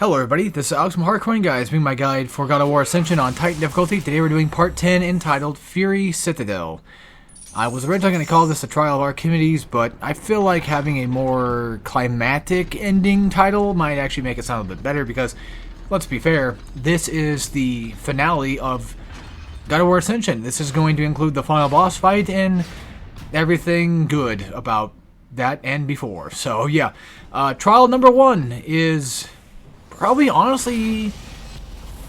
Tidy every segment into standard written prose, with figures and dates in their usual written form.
Hello everybody, this is Alex from Hardcoin Guys, being my guide for God of War Ascension on Titan difficulty. Today we're doing part 10 entitled Fury Citadel. I was originally going to call this a Trial of Archimedes, but I feel like having a more climactic ending title might actually make it sound a bit better because, let's be fair, this is the finale of God of War Ascension. This is going to include the final boss fight and everything good about that and before. So yeah, trial number 1 is probably, honestly,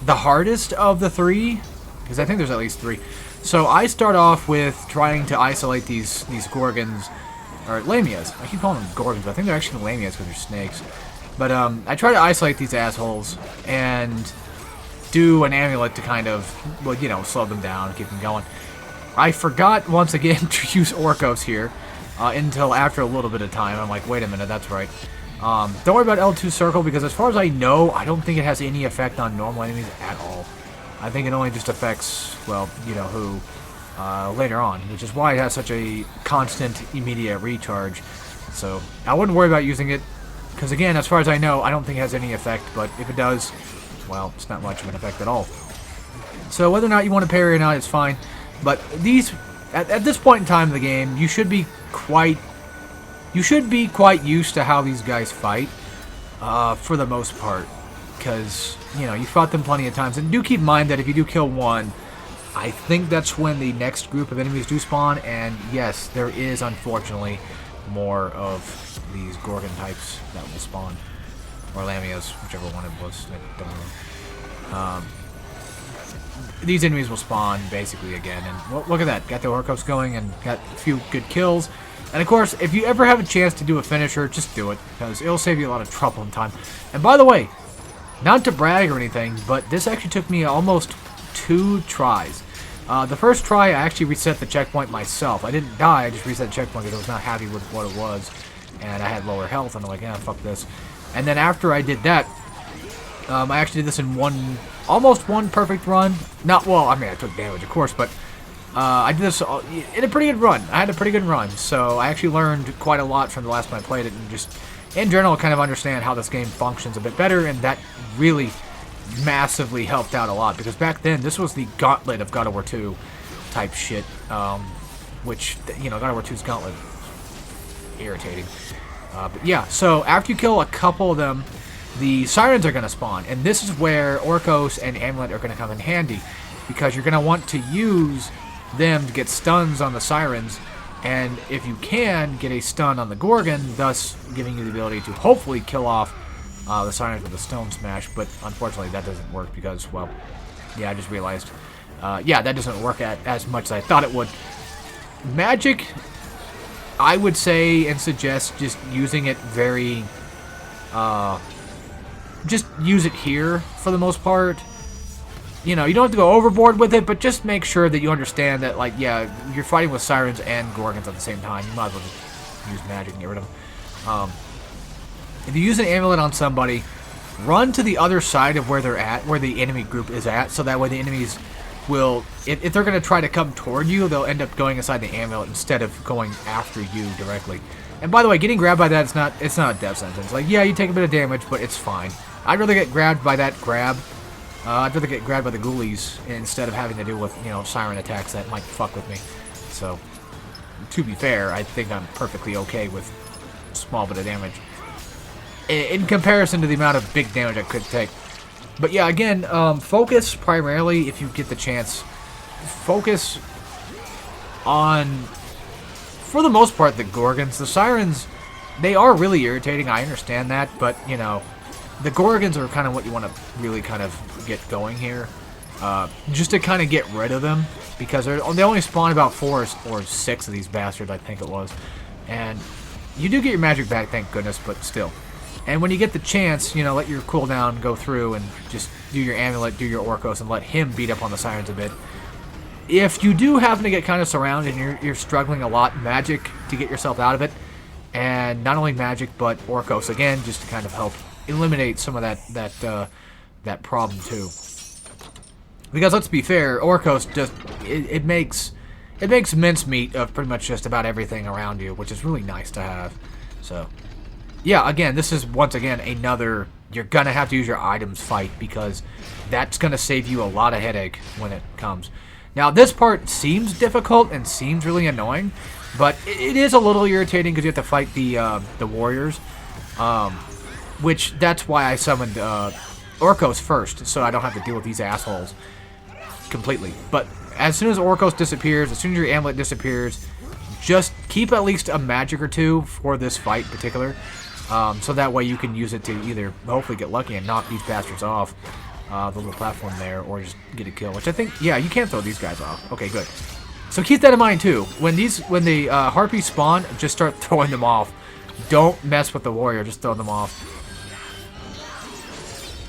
the hardest of the three, because I think there's at least 3. So I start off with trying to isolate these Gorgons, or Lamias. I keep calling them Gorgons, but I think they're actually Lamias because they're snakes. But I try to isolate these assholes and do an amulet to kind of, well, you know, slow them down, keep them going. I forgot once again to use Orcos here until after a little bit of time. I'm like, wait a minute, that's right. Don't worry about L2 Circle, because as far as I know, I don't think it has any effect on normal enemies at all. I think it only just affects, well, you know who, later on, which is why it has such a constant, immediate recharge. So, I wouldn't worry about using it, because again, as far as I know, I don't think it has any effect, but if it does, well, it's not much of an effect at all. So, whether or not you want to parry or not, it's fine. But these, at this point in time in the game, you should be quite used to how these guys fight, for the most part, because, you know, you fought them plenty of times. And do keep in mind that if you do kill one, I think that's when the next group of enemies do spawn, and yes, there is, unfortunately, more of these Gorgon types that will spawn. Or Lamias, whichever one it was, I don't know. These enemies will spawn, basically, again, and look at that, got the Orcos going, and got a few good kills. And of course, if you ever have a chance to do a finisher, just do it, because it'll save you a lot of trouble and time. And by the way, not to brag or anything, but this actually took me almost 2 tries. The first try, I actually reset the checkpoint myself. I didn't die, I just reset the checkpoint because I was not happy with what it was. And I had lower health, and I'm like, yeah, fuck this. And then after I did that, I actually did this in almost one perfect run. Not, well, I mean, I took damage, of course, but I did this in a pretty good run. I had a pretty good run, so I actually learned quite a lot from the last time I played it, and just, in general, kind of understand how this game functions a bit better, and that really massively helped out a lot, because back then, this was the gauntlet of God of War 2 type shit, which, you know, God of War 2's gauntlet, irritating. But yeah, so after you kill a couple of them, the sirens are going to spawn, and this is where Orcos and Amulet are going to come in handy, because you're going to want to use them to get stuns on the sirens, and if you can, get a stun on the Gorgon, thus giving you the ability to hopefully kill off the sirens with a stone smash. But unfortunately that doesn't work because, well, yeah, I just realized, yeah, that doesn't work as much as I thought it would. Magic, I would say and suggest just using it very, just use it here for the most part. You know, you don't have to go overboard with it, but just make sure that you understand that, like, yeah, you're fighting with sirens and Gorgons at the same time. You might as well just use magic and get rid of them. If you use an amulet on somebody, run to the other side of where they're at, where the enemy group is at, so that way the enemies will, if they're going to try to come toward you, they'll end up going inside the amulet instead of going after you directly. And by the way, getting grabbed by that, it's not a death sentence. Like, yeah, you take a bit of damage, but it's fine. I'd rather get grabbed by that grab. I'd rather get grabbed by the ghoulies instead of having to deal with, you know, siren attacks that might fuck with me. So, to be fair, I think I'm perfectly okay with a small bit of damage in comparison to the amount of big damage I could take. But yeah, again, focus primarily, if you get the chance, focus on, for the most part, the Gorgons. The sirens, they are really irritating, I understand that, but, you know, the Gorgons are kind of what you want to really kind of get going here. Just to kind of get rid of them, because they only spawn about 4 or 6 of these bastards, I think it was. And you do get your magic back, thank goodness, but still. And when you get the chance, you know, let your cooldown go through and just do your amulet, do your Orcos, and let him beat up on the sirens a bit. If you do happen to get kind of surrounded and you're struggling a lot, magic to get yourself out of it. And not only magic, but Orcos, again, just to kind of help eliminate some of that problem too. Because let's be fair, Orcos just it makes mincemeat of pretty much just about everything around you, which is really nice to have. So yeah, again, this is once again another you're going to have to use your items fight because that's going to save you a lot of headache when it comes. Now, this part seems difficult and seems really annoying, but it is a little irritating because you have to fight the warriors, which that's why I summoned Orcos first, so I don't have to deal with these assholes completely. But as soon as Orcos disappears, as soon as your amulet disappears, just keep at least a magic or two for this fight in particular, so that way you can use it to either hopefully get lucky and knock these bastards off the little platform there, or just get a kill, which I think, yeah, you can throw these guys off. Okay, good. So keep that in mind too. When the harpies spawn, just start throwing them off. Don't mess with the warrior, just throw them off.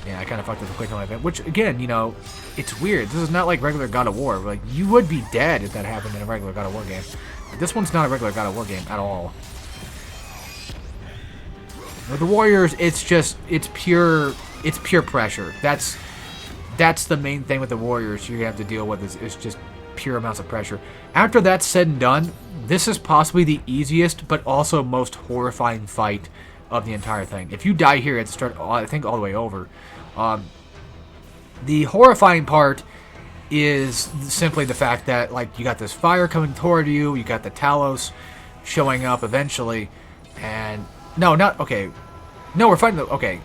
Yeah, I kind of fucked up the quick time event, which again, you know, it's weird. This is not like regular God of War. Like, you would be dead if that happened in a regular God of War game. But this one's not a regular God of War game at all. With the warriors, it's pure pressure. That's the main thing with the warriors you have to deal with is just pure amounts of pressure. After that's said and done, this is possibly the easiest but also most horrifying fight of the entire thing. If you die here at the start, I think all the way over, the horrifying part is simply the fact that, like, you got this fire coming toward you, you got the Talos showing up eventually, and no, we're fighting the, okay,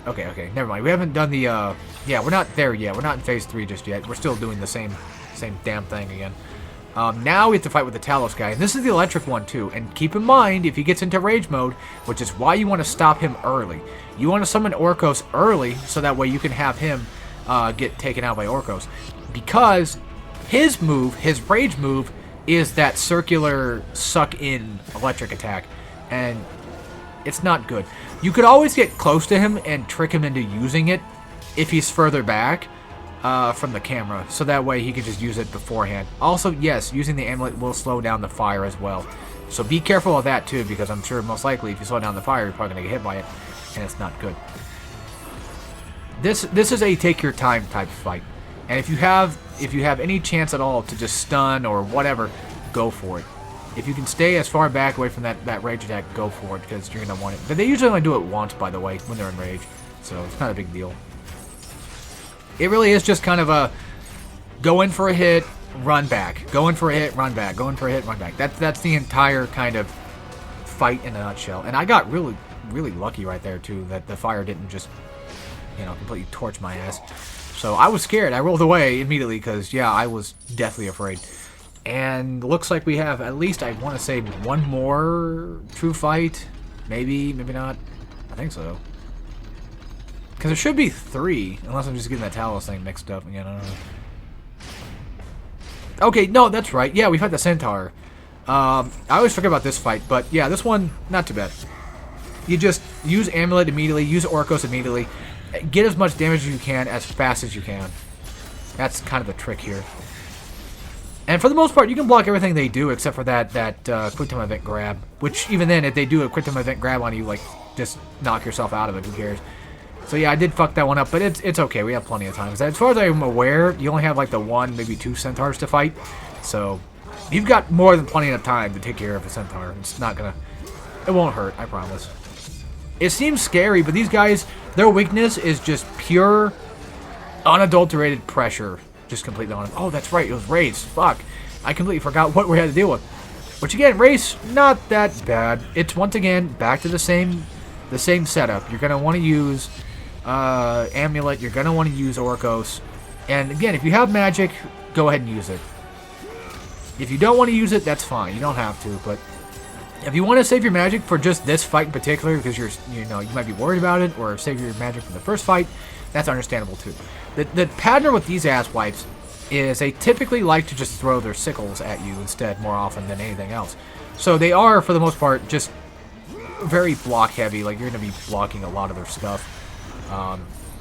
never mind. We haven't done the, yeah, we're not there yet. We're not in phase 3 just yet. We're still doing the same damn thing again. Now we have to fight with the Talos guy, and this is the electric one too. And keep in mind, if he gets into rage mode, which is why you want to stop him early. You want to summon Orcos early, so that way you can have him get taken out by Orcos. Because his move, his rage move, is that circular suck-in electric attack. And it's not good. You could always get close to him and trick him into using it if he's further back from the camera, so that way he can just use it beforehand. Also, yes, using the amulet will slow down the fire as well. So be careful of that too, because I'm sure most likely if you slow down the fire, you're probably going to get hit by it, and it's not good. This is a take your time type fight. And if you have any chance at all to just stun or whatever, go for it. If you can stay as far back away from that rage attack, go for it, because you're going to want it. But they usually only do it once, by the way, when they're in rage. So it's not a big deal. It really is just kind of a go in for a hit, run back. Go in for a hit, run back. Go in for a hit, run back. That's the entire kind of fight in a nutshell. And I got really, really lucky right there, too, that the fire didn't just, you know, completely torch my ass. So I was scared. I rolled away immediately because, yeah, I was deathly afraid. And looks like we have at least, I want to say, one more true fight. Maybe, maybe not. I think so. Because there should be 3, unless I'm just getting that Talos thing mixed up again. I don't know. Okay, no, that's right. Yeah, we fight the Centaur. I always forget about this fight, but yeah, this one, not too bad. You just use Amulet immediately, use Orcos immediately, get as much damage as you can as fast as you can. That's kind of the trick here. And for the most part, you can block everything they do except for that quick time event grab. Which, even then, if they do a quick time event grab on you, like, just knock yourself out of it, who cares? So yeah, I did fuck that one up, but it's okay. We have plenty of time. As far as I'm aware, you only have like the 1, maybe 2 centaurs to fight. So you've got more than plenty of time to take care of a centaur. It's not gonna... It won't hurt, I promise. It seems scary, but these guys, their weakness is just pure, unadulterated pressure. Just completely on them. Oh, that's right. It was Race. Fuck. I completely forgot what we had to deal with. Which again, Race, not that bad. It's once again back to the same setup. You're gonna want to use Amulet. You're gonna want to use Orcos. And again, if you have magic, go ahead and use it. If you don't want to use it, that's fine. You don't have to. But if you want to save your magic for just this fight in particular, because you might be worried about it, or save your magic for the first fight, that's understandable too. The pattern with these asswipes is they typically like to just throw their sickles at you instead more often than anything else. So they are, for the most part, just very block heavy. Like, you're going to be blocking a lot of their stuff.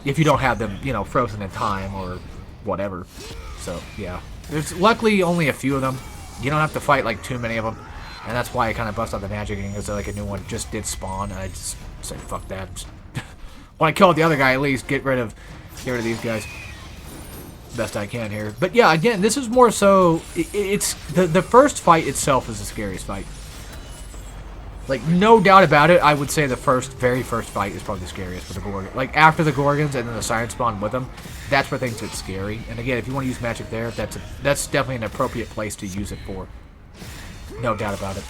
If you don't have them, frozen in time or whatever. So, yeah. There's luckily only a few of them. You don't have to fight, like, too many of them. And that's why I kind of bust out the magic, because like a new one just did spawn, and I just said, fuck that. When I kill the other guy, at least get rid of these guys best I can here. But yeah, again, this is more so, it's the first fight itself is the scariest fight. Like, no doubt about it, I would say the very first fight is probably the scariest with the Gorgon. Like, after the Gorgons and then the Siren Spawn with them, that's where things get scary. And again, if you want to use magic there, that's definitely an appropriate place to use it for. No doubt about it.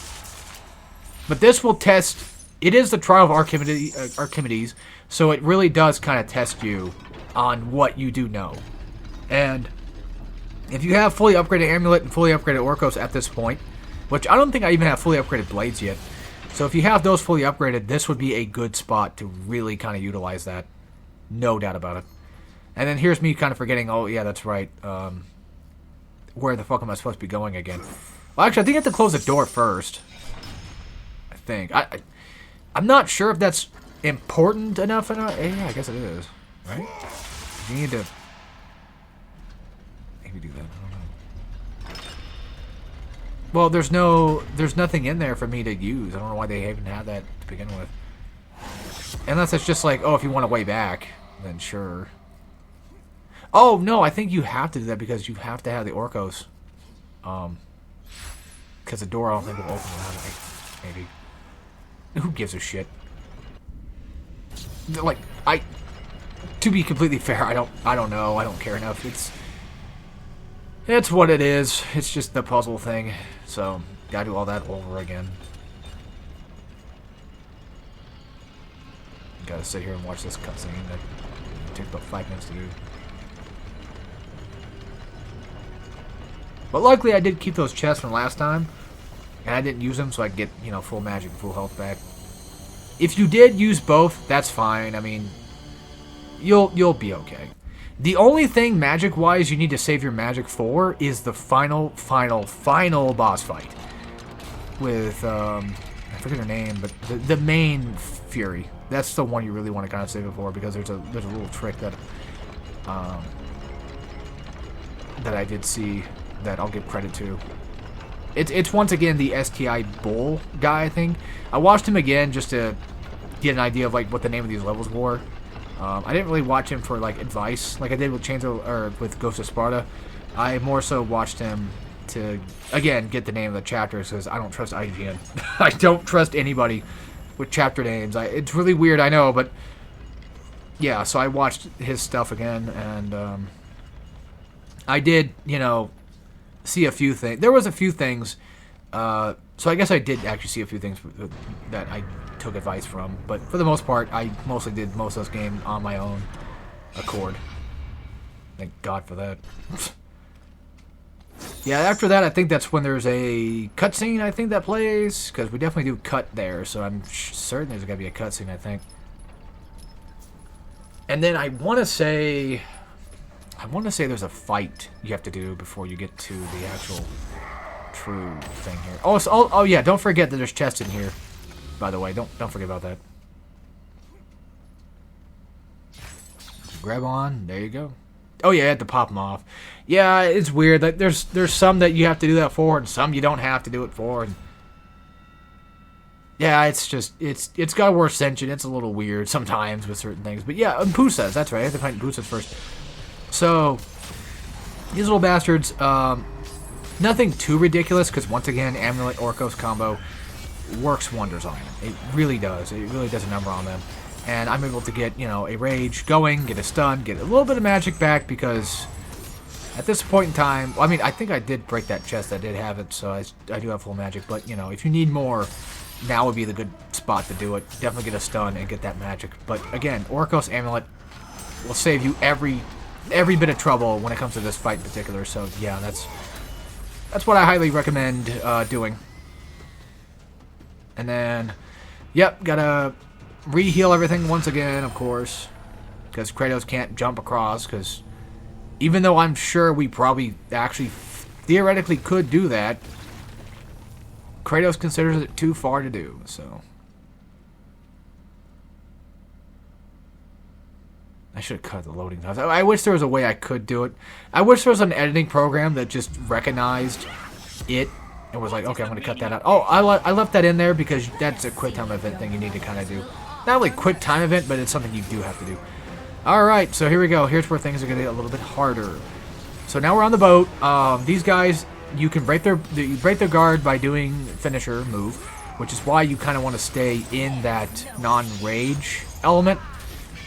But this will test... It is the Trial of Archimedes, so it really does kind of test you on what you do know. And if you have fully upgraded Amulet and fully upgraded Orcos at this point, which I don't think I even have fully upgraded Blades yet, so if you have those fully upgraded, this would be a good spot to really kind of utilize that. No doubt about it. And then here's me kind of forgetting, oh yeah, that's right, where the fuck am I supposed to be going again? Well, actually, I think I have to close the door first. I think. I'm not sure if that's important enough or not. Yeah, I guess it is, right? You need to... Maybe do that, I don't know. Well, there's nothing in there for me to use. I don't know why they even had that to begin with. Unless it's just like, oh, if you want a way back, then sure. Oh, no, I think you have to do that because you have to have the Orcos. Because the door I don't think will open without it. Maybe. Who gives a shit? Like, to be completely fair, I don't know. I don't care enough. It's what it is. It's just the puzzle thing. So, gotta do all that over again. Gotta sit here and watch this cutscene that takes about 5 minutes to do. But luckily I did keep those chests from last time. And I didn't use them so I could get, you know, full magic and full health back. If you did use both, that's fine. I mean, you'll be okay. The only thing magic-wise you need to save your magic for is the final boss fight. With, I forget her name, but the main Fury. That's the one you really want to kind of save it for because there's a little trick that I did see that I'll give credit to. It's once again the STI Bull guy, I think. I watched him again just to get an idea of like what the name of these levels were. I didn't really watch him for like advice like I did with with Ghost of Sparta. I more so watched him to again get the name of the chapters because I don't trust IGN. I don't trust anybody with chapter names. It's really weird, I know, but yeah. So I watched his stuff again, and I did, you know, see a few things. There was a few things. So I guess I did actually see a few things that I took advice from. But for the most part, I mostly did most of this game on my own accord. Thank God for that. Yeah, after that, I think that's when there's a cutscene, I think, that plays. Because we definitely do cut there. So I'm certain there's going to be a cutscene, I think. And then I want to say there's a fight you have to do before you get to the actual true thing here. Oh yeah, don't forget that there's chests in here. By the way, don't forget about that. Grab on, there you go. Oh yeah, I had to pop them off. Yeah, it's weird. Like there's some that you have to do that for, and some you don't have to do it for. And yeah, it's got a worse Ascension. It's a little weird sometimes with certain things. But yeah, and Pusas, that's right. I have to find Pusas first. So, these little bastards, nothing too ridiculous, because once again, Amulet Orcos combo works wonders on them. It really does. It really does a number on them. And I'm able to get, you know, a Rage going, get a stun, get a little bit of magic back, because at this point in time, I mean, I think I did break that chest. I did have it, so I do have full magic. But, you know, if you need more, now would be the good spot to do it. Definitely get a stun and get that magic. But, again, Orcos Amulet will save you every bit of trouble when it comes to this fight in particular. So yeah, that's what I highly recommend doing. And then, yep, gotta re-heal everything once again, of course, because Kratos can't jump across. Because even though I'm sure we probably actually theoretically could do that, Kratos considers it too far to do. So I should have cut the loading times. I wish there was a way I could do it. I wish there was an editing program that just recognized it and was like, okay, I'm going to cut that out. Oh, I left that in there because that's a quick time event thing you need to kind of do. Not only quick time event, but it's something you do have to do. Alright, so here we go. Here's where things are going to get a little bit harder. So now we're on the boat. These guys, you can break their guard by doing finisher move. which is why you kind of want to stay in that non-rage element.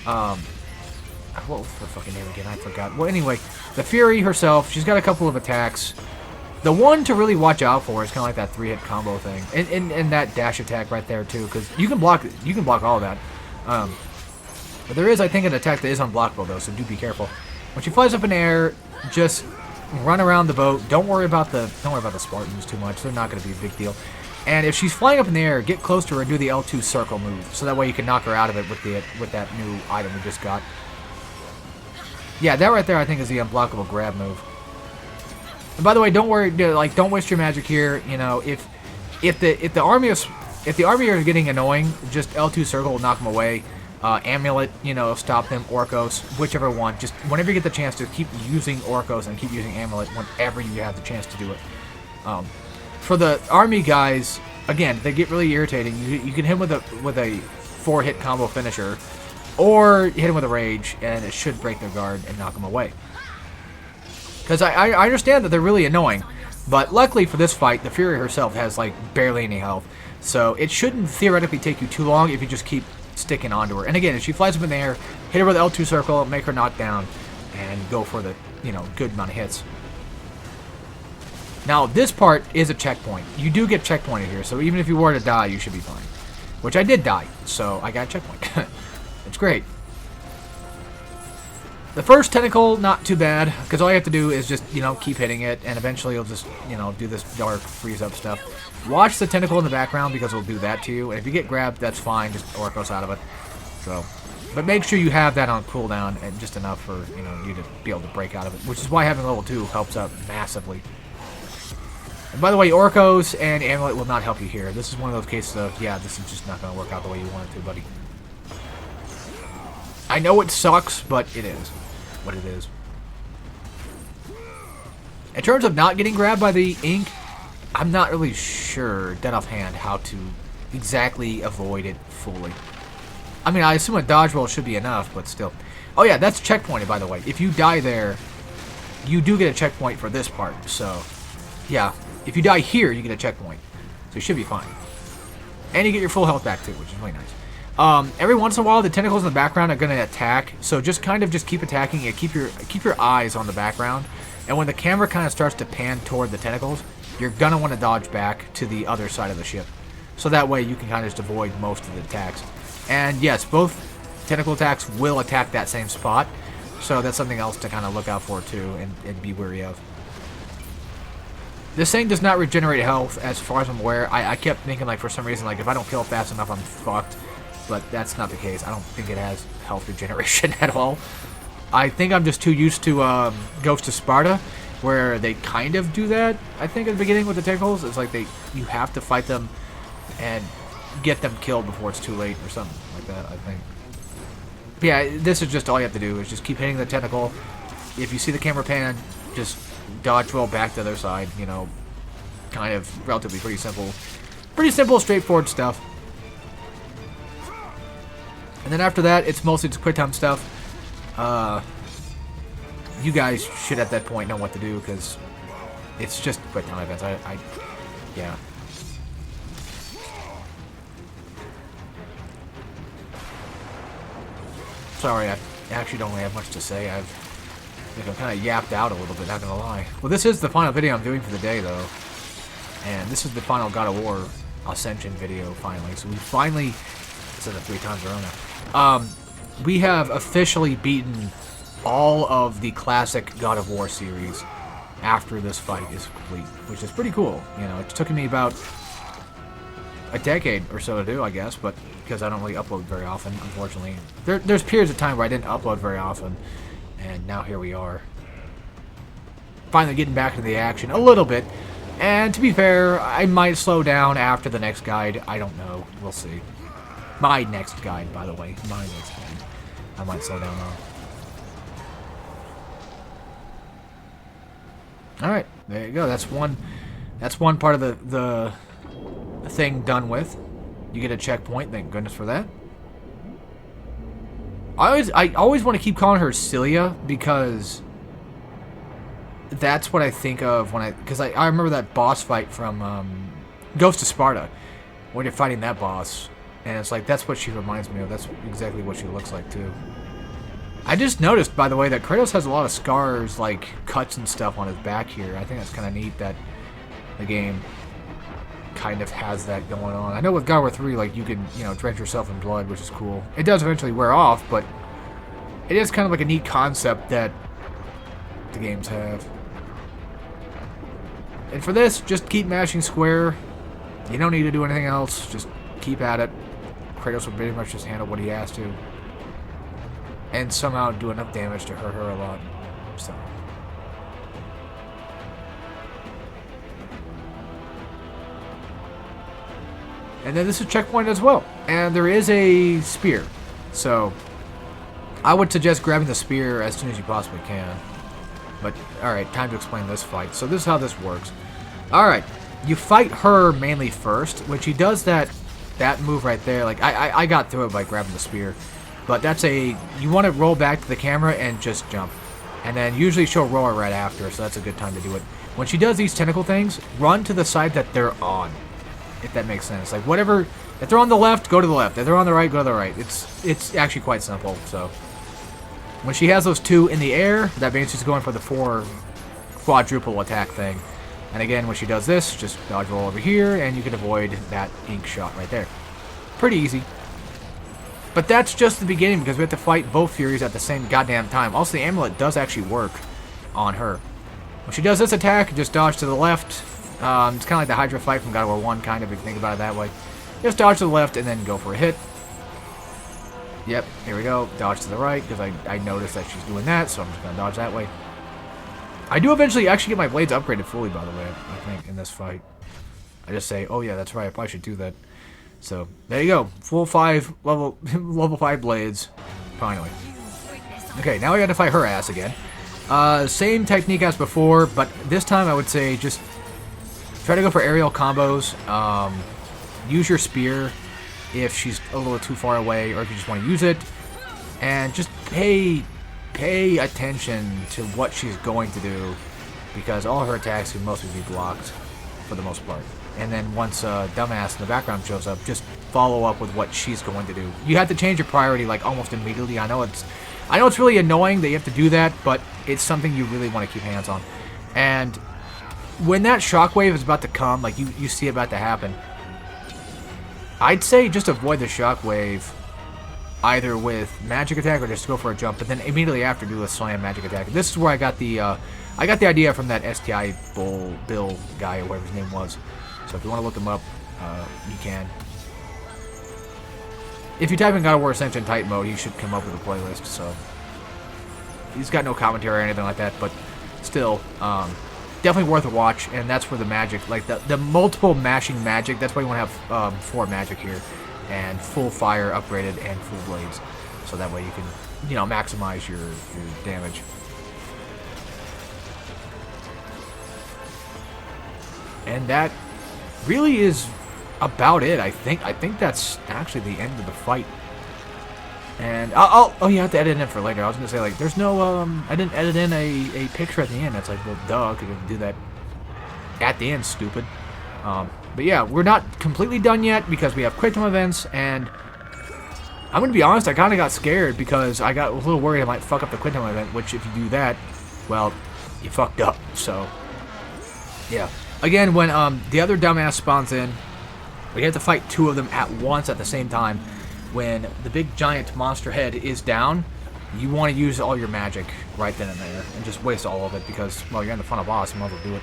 What was her fucking name again? I forgot. Well, anyway, the Fury herself, she's got a couple of attacks. The one to really watch out for is kind of like that 3-hit combo thing, and that dash attack right there too, because you can block all of that. But there is, I think, an attack that is unblockable though, so do be careful. When she flies up in the air, just run around the boat. Don't worry about the Spartans too much. They're not going to be a big deal. And if she's flying up in the air, get close to her and do the L2 circle move, so that way you can knock her out of it with that new item we just got. Yeah, that right there I think is the unblockable grab move. And by the way, don't worry, like, don't waste your magic here. You know, if the army is getting annoying, just L2 circle will knock them away. Amulet, you know, stop them. Orcos, whichever one. Just whenever you get the chance to keep using Orcos and keep using Amulet whenever you have the chance to do it. For the army guys, again, they get really irritating. You can hit them with a 4-hit combo finisher, or hit them with a rage, and it should break their guard and knock them away. Because I understand that they're really annoying, but luckily for this fight, the Fury herself has like barely any health, so it shouldn't theoretically take you too long if you just keep sticking onto her. And again, if she flies up in the air, hit her with L2 circle, make her knock down, and go for the, you know, good amount of hits. Now, this part is a checkpoint. You do get checkpointed here, so even if you were to die, you should be fine. Which I did die, so I got a checkpoint. It's great. The first tentacle, not too bad, because all you have to do is just, you know, keep hitting it, and eventually you'll just, you know, do this dark freeze-up stuff. Watch the tentacle in the background, because it'll do that to you, and if you get grabbed, that's fine, just Orcos out of it. So, but make sure you have that on cooldown, and just enough for, you know, you to be able to break out of it, which is why having level 2 helps out massively. And by the way, Orcos and Amulet will not help you here. This is one of those cases of, yeah, this is just not going to work out the way you want it to, buddy. I know it sucks, but it is what it is. In terms of not getting grabbed by the ink, I'm not really sure, dead offhand, how to exactly avoid it fully. I mean, I assume a dodge roll should be enough, but still. Oh yeah, that's checkpointed, by the way. If you die there, you do get a checkpoint for this part. So, yeah, if you die here, you get a checkpoint. So you should be fine. And you get your full health back too, which is really nice. Every once in a while, the tentacles in the background are going to attack, so just keep attacking and keep your eyes on the background. And when the camera kind of starts to pan toward the tentacles, you're going to want to dodge back to the other side of the ship. So that way you can kind of just avoid most of the attacks. And yes, both tentacle attacks will attack that same spot, so that's something else to kind of look out for too and be wary of. This thing does not regenerate health, as far as I'm aware. I kept thinking, like, for some reason, like, if I don't kill fast enough, I'm fucked. But that's not the case. I don't think it has health regeneration at all. I think I'm just too used to Ghost of Sparta, where they kind of do that. I think at the beginning with the tentacles, it's like you have to fight them and get them killed before it's too late or something like that, I think. But yeah, this is just all you have to do, is just keep hitting the tentacle. If you see the camera pan, just dodge roll back to the other side, you know, kind of relatively pretty simple, straightforward stuff. And then after that, it's mostly just quick time stuff. You guys should at that point know what to do, because it's just quick time events. Yeah. Sorry, I actually don't really have much to say. I've kind of yapped out a little bit, not gonna lie. Well, this is the final video I'm doing for the day, though. And this is the final God of War Ascension video, finally. So we finally... I said that 3 times in a row now. We have officially beaten all of the classic God of War series after this fight is complete, which is pretty cool. You know, it took me about a decade or so to do, I guess, but because I don't really upload very often, unfortunately. There's periods of time where I didn't upload very often, and now here we are. Finally getting back into the action a little bit. And to be fair, I might slow down after the next guide. I don't know. We'll see. My next guide, by the way. My next guide. I might slow down on. Alright, there you go. That's one part of the thing done with. You get a checkpoint, thank goodness for that. I always want to keep calling her Cilia, because that's what I think of when because I remember that boss fight from Ghost of Sparta, when you're fighting that boss. And it's like, that's what she reminds me of. That's exactly what she looks like, too. I just noticed, by the way, that Kratos has a lot of scars, like cuts and stuff on his back here. I think that's kind of neat that the game kind of has that going on. I know with God of War 3, like, you can, you know, drench yourself in blood, which is cool. It does eventually wear off, but it is kind of like a neat concept that the games have. And for this, just keep mashing square. You don't need to do anything else. Just keep at it. Kratos will pretty much just handle what he has to. And somehow do enough damage to hurt her a lot. So. And then this is checkpoint as well. And there is a spear. So I would suggest grabbing the spear as soon as you possibly can. But, alright, time to explain this fight. So this is how this works. Alright, you fight her mainly first, when she does that move right there. Like, I got through it by grabbing the spear. But that's you want to roll back to the camera and just jump. And then usually she'll roll right after, so that's a good time to do it. When she does these tentacle things, run to the side that they're on. If that makes sense. Like, whatever, if they're on the left, go to the left. If they're on the right, go to the right. It's actually quite simple, so. When she has those two in the air, that means she's going for the 4 quadruple attack thing. And again, when she does this, just dodge roll over here, and you can avoid that ink shot right there. Pretty easy. But that's just the beginning, because we have to fight both Furies at the same goddamn time. Also, the amulet does actually work on her. When she does this attack, just dodge to the left. It's kind of like the Hydra fight from God of War 1, kind of, if you think about it that way. Just dodge to the left, and then go for a hit. Yep, here we go. Dodge to the right, because I noticed that she's doing that, so I'm just going to dodge that way. I do eventually actually get my blades upgraded fully, by the way, I think, in this fight. I just say, oh yeah, that's right, I probably should do that. So, there you go. Full 5, level 5 blades. Finally. Okay, now we got to fight her ass again. Same technique as before, but this time I would say just try to go for aerial combos. Use your spear if she's a little too far away, or if you just want to use it. And just pay attention to what she's going to do, because all her attacks can mostly be blocked for the most part. And then once dumbass in the background shows up, just follow up with what she's going to do. You have to change your priority like almost immediately. I know it's really annoying that you have to do that, but it's something you really want to keep hands on. And when that shockwave is about to come, like you see it about to happen, I'd say just avoid the shockwave either with magic attack or just go for a jump, but then immediately after do a slam magic attack. This is where I got the idea from that STI Bill guy or whatever his name was. So if you want to look him up, you can. If you type in God of War Ascension Titan mode, you should come up with a playlist. So he's got no commentary or anything like that, but still, definitely worth a watch. And that's where the magic, like the multiple mashing magic. That's why you want to have 4 magic here, and full fire upgraded and full blades. So that way you can, you know, maximize your damage. And that really is about it, I think. I think that's actually the end of the fight. And oh, you have to edit it in for later. I was gonna say, like, there's no I didn't edit in a picture at the end. That's like, well, duh, could you do that at the end, stupid. But yeah, we're not completely done yet because we have quick time events, and I'm gonna be honest, I kind of got scared because I got a little worried I might fuck up the quick time event. Which, if you do that, well, you fucked up. So yeah. Again, when the other dumbass spawns in, we have to fight 2 of them at once at the same time. When the big giant monster head is down, you want to use all your magic right then and there, and just waste all of it because, well, you're in the front of boss, you might as well do it.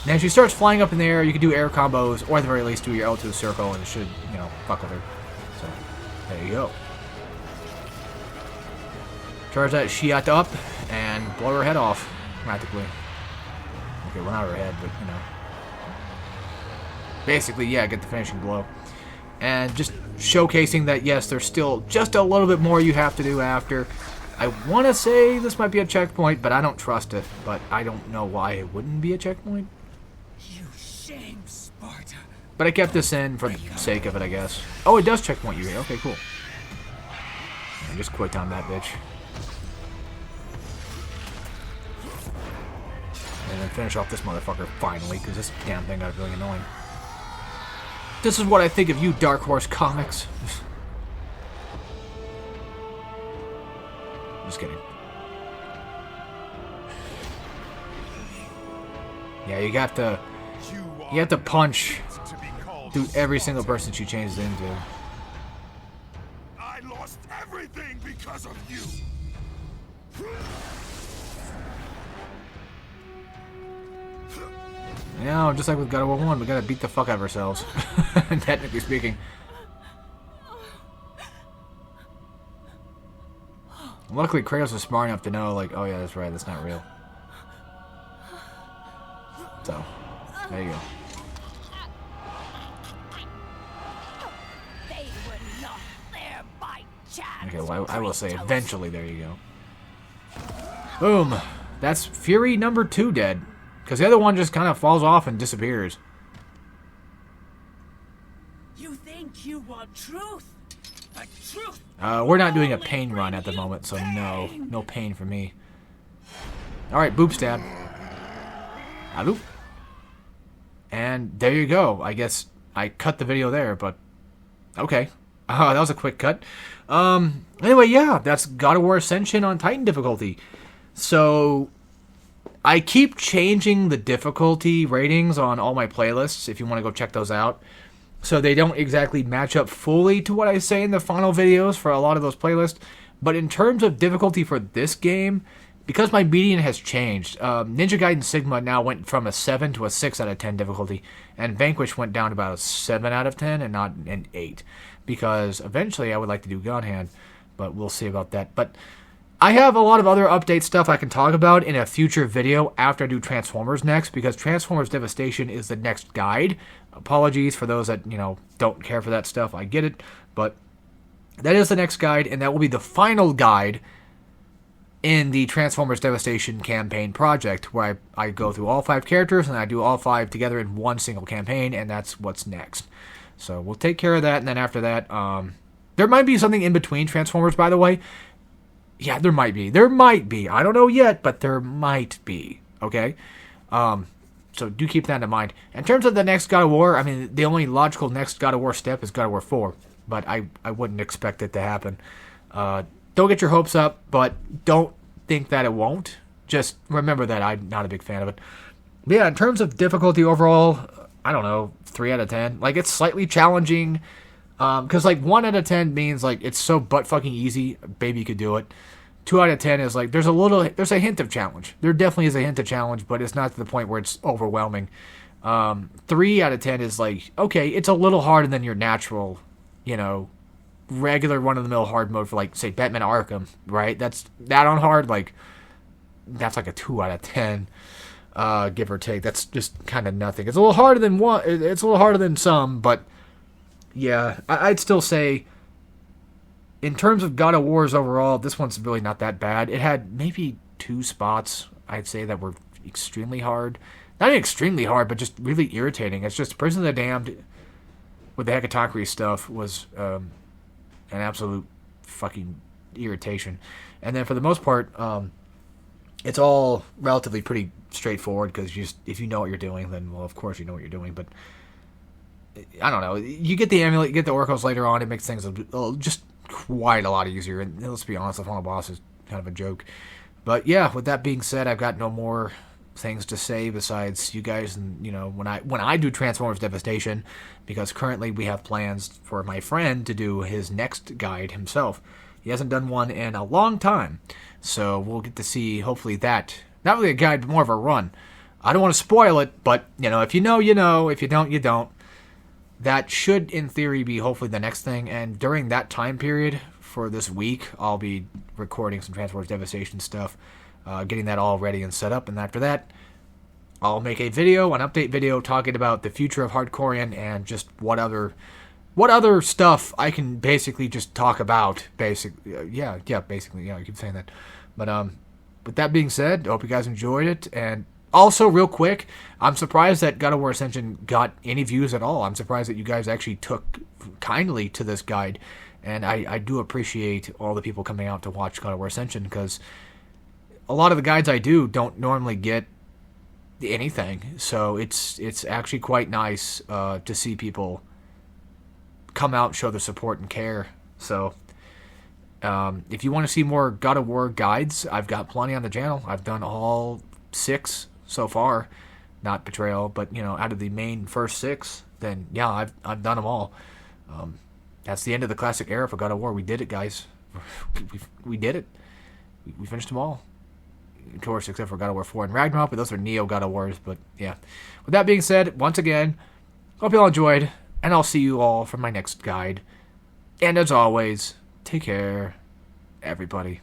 Now, as she starts flying up in the air, you can do air combos, or at the very least do your L2 circle, and it should, you know, fuck with her. So, there you go. Charge that Shiat up, and blow her head off, practically. Okay, well, not her head, but, you know. Basically, yeah, get the finishing blow. And just showcasing that, yes, there's still just a little bit more you have to do after. I want to say this might be a checkpoint, but I don't trust it. But I don't know why it wouldn't be a checkpoint. You shame, Sparta. But I kept this in for the sake of it, I guess. Oh, it does checkpoint you here. Okay, cool. And just quit on that bitch. And then finish off this motherfucker finally, because this damn thing got really annoying. This is what I think of you, Dark Horse Comics. Just kidding. Yeah, you have to punch through every single person she changes into. I lost everything because of you. You know, just like with God of War 1, we gotta beat the fuck out of ourselves. Technically speaking. Luckily, Kratos is smart enough to know, like, oh yeah, that's right, that's not real. So, there you go. They were not there by chance. Okay, well, I will say, eventually, there you go. Boom! That's Fury number 2 dead. Because the other one just kind of falls off and disappears. You think you want truth? But truth. We're not doing a pain run at the moment, so no pain for me. Alright, boop stab. Boop. And there you go. I guess I cut the video there, but okay. That was a quick cut. Anyway, yeah, that's God of War Ascension on Titan difficulty. So I keep changing the difficulty ratings on all my playlists if you want to go check those out. So they don't exactly match up fully to what I say in the final videos for a lot of those playlists. But in terms of difficulty for this game, because my median has changed, Ninja Gaiden Sigma now went from a 7 to a 6 out of 10 difficulty. And Vanquish went down to about a 7 out of 10 and not an 8. Because eventually I would like to do God Hand, but we'll see about that. But I have a lot of other update stuff I can talk about in a future video after I do Transformers next, because Transformers Devastation is the next guide. Apologies for those that, don't care for that stuff. I get it, but that is the next guide, and that will be the final guide in the Transformers Devastation campaign project, where I go through all 5 characters, and I do all 5 together in one single campaign, and that's what's next. So we'll take care of that, and then after that, there might be something in between Transformers, by the way. Yeah, there might be. There might be. I don't know yet, but there might be. Okay? So do keep that in mind. In terms of the next God of War, I mean, the only logical next God of War step is God of War 4. But I wouldn't expect it to happen. Don't get your hopes up, but don't think that it won't. Just remember that I'm not a big fan of it. But yeah, in terms of difficulty overall, I don't know, 3 out of 10. Like, it's slightly challenging. Because, 1 out of 10 means, it's so butt-fucking easy, baby could do it. 2 out of 10 is, there's a hint of challenge. There definitely is a hint of challenge, but it's not to the point where it's overwhelming. 3 out of 10 is, okay, it's a little harder than your natural, regular run-of-the-mill hard mode for, say, Batman Arkham, right? That on hard, that's a 2 out of 10, give or take. That's just kind of nothing. It's a little harder than it's a little harder than some, but yeah, I'd still say, in terms of God of Wars overall, this one's really not that bad. It had maybe 2 spots, I'd say, that were extremely hard. Not even extremely hard, but just really irritating. It's just Prison of the Damned with the Hecatomchrist stuff was an absolute fucking irritation. And then for the most part, it's all relatively pretty straightforward, because if you know what you're doing, then, well, of course you know what you're doing, but I don't know. You get the amulet, you get the oracles later on. It makes things just quite a lot easier. And let's be honest, the final boss is kind of a joke. But yeah, with that being said, I've got no more things to say besides you guys. And when I do Transformers Devastation, because currently we have plans for my friend to do his next guide himself. He hasn't done one in a long time, so we'll get to see hopefully that. Not really a guide, but more of a run. I don't want to spoil it, but if you know, you know. If you don't, you don't. That should, in theory, be hopefully the next thing. And during that time period, for this week, I'll be recording some Transformers Devastation stuff, getting that all ready and set up. And after that, I'll make a video, an update video, talking about the future of Hardcorian and just what other stuff I can basically just talk about. Basically, yeah, I keep saying that. But with that being said, I hope you guys enjoyed it. And also, real quick, I'm surprised that God of War Ascension got any views at all. I'm surprised that you guys actually took kindly to this guide. And I do appreciate all the people coming out to watch God of War Ascension, because a lot of the guides I do don't normally get anything. So it's actually quite nice to see people come out, show their support and care. So if you want to see more God of War guides, I've got plenty on the channel. I've done all 6 so far. Not Betrayal, but, you know, out of the main first 6, then, yeah, I've done them all. That's the end of the classic era for God of War. We did it, guys. We did it. We finished them all. Of course, except for God of War 4 and Ragnarok, but those are Neo God of Wars. But, yeah. With that being said, once again, hope you all enjoyed, and I'll see you all for my next guide. And as always, take care, everybody.